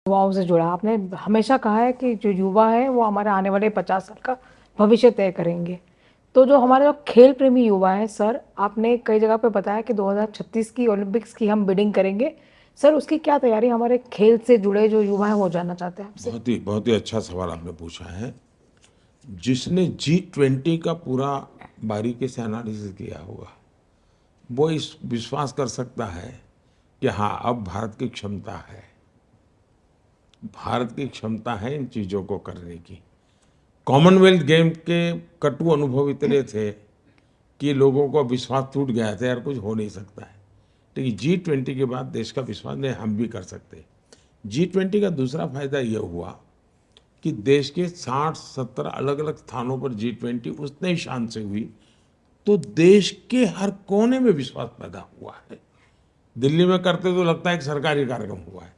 युवाओं से जुड़ा, आपने हमेशा कहा है कि जो युवा है वो हमारे आने वाले 50 साल का भविष्य तय करेंगे। तो जो हमारे जो खेल प्रेमी युवा है सर, आपने कई जगह पे बताया कि 2036 की ओलंपिक्स की हम बिडिंग करेंगे। सर उसकी क्या तैयारी हमारे खेल से जुड़े जो युवा हैं वो जानना चाहते हैं आपसे? बहुत ही अच्छा सवाल आपने पूछा है। जिसने G20 का पूरा बारीकी से एनालिसिस किया होगा, वो इस विश्वास कर सकता है कि हाँ, अब भारत की क्षमता है। भारत की क्षमता है इन चीज़ों को करने की। कॉमनवेल्थ गेम के कटु अनुभव इतने थे कि लोगों को विश्वास टूट गया था, यार कुछ हो नहीं सकता है। लेकिन G20 के बाद देश का विश्वास नहीं, हम भी कर सकते। G20 का दूसरा फायदा यह हुआ कि देश के 60-70 अलग अलग स्थानों पर G20 उतने ही शान से हुई, तो देश के हर कोने में विश्वास पैदा हुआ है। दिल्ली में करते तो लगता है कि सरकारी कार्यक्रम हुआ है,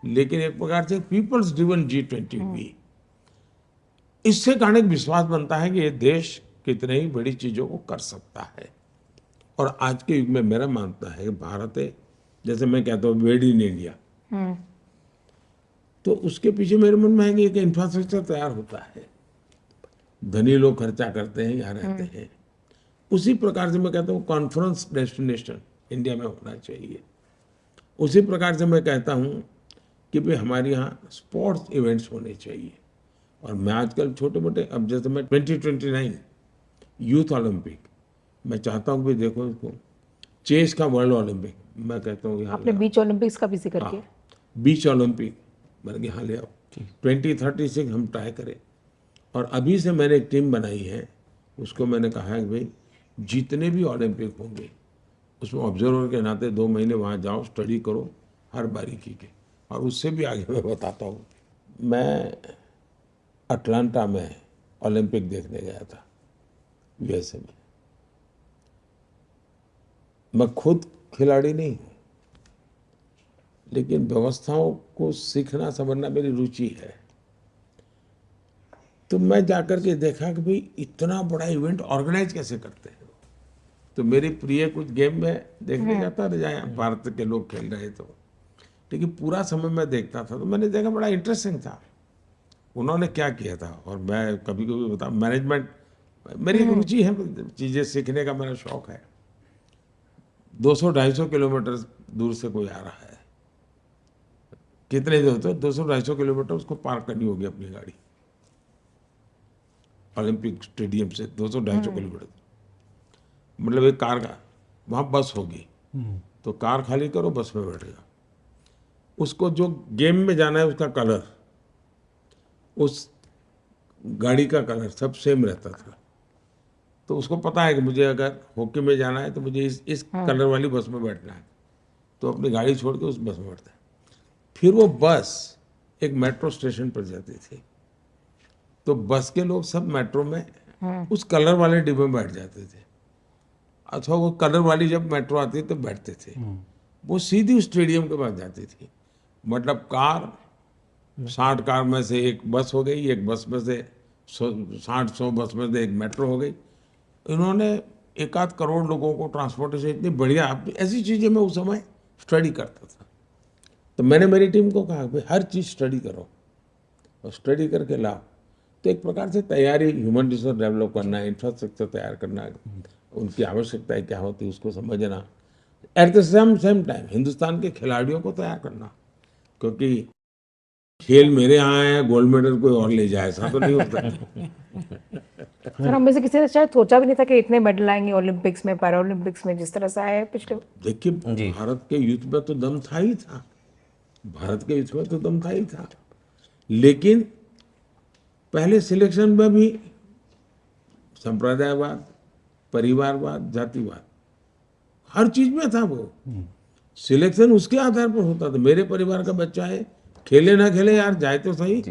लेकिन एक प्रकार से पीपल्स ड्रिवन G20 हुई। इससे कारण एक विश्वास बनता है कि ये देश कितने ही बड़ी चीजों को कर सकता है। और आज के युग में मेरा मानना है कि भारत है, जैसे मैं कहता हूँ मेड इन इंडिया, तो उसके पीछे मेरे मन में है कि एक इंफ्रास्ट्रक्चर तैयार होता है। धनी लोग खर्चा करते हैं, यहाँ रहते हैं। उसी प्रकार से मैं कहता हूँ कॉन्फ्रेंस डेस्टिनेशन इंडिया में होना चाहिए। उसी प्रकार से मैं कहता हूँ कि भाई हमारे यहाँ स्पोर्ट्स इवेंट्स होने चाहिए। और मैं आजकल छोटे मोटे, अब जैसे मैं 2029 यूथ ओलंपिक, मैं चाहता हूँ कि देखो इसको चेस का वर्ल्ड ओलंपिक, मैं कहता हूँ यहाँ ले आपने आओ। बीच ओलंपिक्स का भी जिक्र किया। हाँ, बीच ओलंपिक मैंने यहाँ ले आओ। 2036 हम ट्राई करें। और अभी से मैंने एक टीम बनाई है, उसको मैंने कहा है कि भाई जितने भी ओलंपिक होंगे उसमें ऑब्जर्वर के नाते 2 महीने वहाँ जाओ, स्टडी करो हर बारीकी के। और उससे भी आगे मैं बताता हूँ, मैं अटलांटा में ओलंपिक देखने गया था, यूएसए में। मैं खुद खिलाड़ी नहीं हूँ, लेकिन व्यवस्थाओं को सीखना समझना मेरी रुचि है। तो मैं जाकर के देखा कि भाई इतना बड़ा इवेंट ऑर्गेनाइज कैसे करते हैं। तो मेरी प्रिय कुछ गेम में देखने जाता रह जाए, भारत के लोग खेल रहे तो, लेकिन पूरा समय मैं देखता था तो मैंने देखा बड़ा इंटरेस्टिंग था उन्होंने क्या किया था। और मैं कभी कभी बता, मैनेजमेंट मेरी एक रुचि है, चीज़ें सीखने का मेरा शौक है। 200-250 किलोमीटर दूर से कोई आ रहा है, कितने दूर, तो 200-250 किलोमीटर उसको पार करनी होगी अपनी गाड़ी, ओलंपिक स्टेडियम से 200-250 किलोमीटर। मतलब एक कार का वहाँ बस होगी, तो कार खाली करो, बस में बैठेगा। उसको जो गेम में जाना है उसका कलर, उस गाड़ी का कलर सब सेम रहता था। तो उसको पता है कि मुझे अगर हॉकी में जाना है तो मुझे इस कलर वाली बस में बैठना है, तो अपनी गाड़ी छोड़ के उस बस में बैठता है। फिर वो बस एक मेट्रो स्टेशन पर जाती थी, तो बस के लोग सब मेट्रो में उस कलर वाले डिब्बे में बैठ जाते थे। अच्छा, वो कलर वाली जब मेट्रो आती तो बैठते थे, वो सीधी उस स्टेडियम के पास जाती थी। मतलब कार, 60 कार में से एक बस हो गई, एक बस में से 60-100 बस में से एक मेट्रो हो गई। इन्होंने 1-8 करोड़ लोगों को ट्रांसपोर्टेशन इतनी बढ़िया, ऐसी चीज़ें मैं उस समय स्टडी करता था। तो मैंने मेरी टीम को कहा भाई हर चीज़ स्टडी करो और स्टडी करके लाओ। तो एक प्रकार से तैयारी, ह्यूमन रिसोर्स डेवलप करना, इंफ्रास्ट्रक्चर तैयार करना, उनकी आवश्यकताएं क्या होती है उसको समझना, at the same time Hindustan के खिलाड़ियों को तैयार करना। क्योंकि खेल मेरे यहाँ है, गोल्ड मेडल कोई और ले जाए, ऐसा तो नहीं होता। सर हम में से किसी ने शायद सोचा भी नहीं था कि इतने मेडल आएंगे ओलंपिक्स में, पैरा ओलंपिक्स में, जिस तरह से आए हैं पिछले। देखिए, जी। भारत के युद्ध में तो दम था ही था, भारत के युद्ध में तो दम था ही था। लेकिन पहले सिलेक्शन में भी संप्रदायवाद, परिवारवाद, जातिवाद, हर चीज में था वो। सिलेक्शन उसके आधार पर होता था, मेरे परिवार का बच्चा है, खेले ना खेले यार जाए तो सही,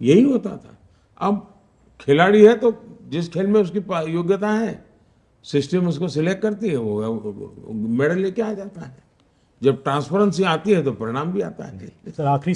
यही होता था। अब खिलाड़ी है तो जिस खेल में उसकी योग्यता है, सिस्टम उसको सिलेक्ट करती है, वो मेडल लेके आ जाता है। जब ट्रांसपेरेंसी आती है तो परिणाम भी आता है। सर आखिरी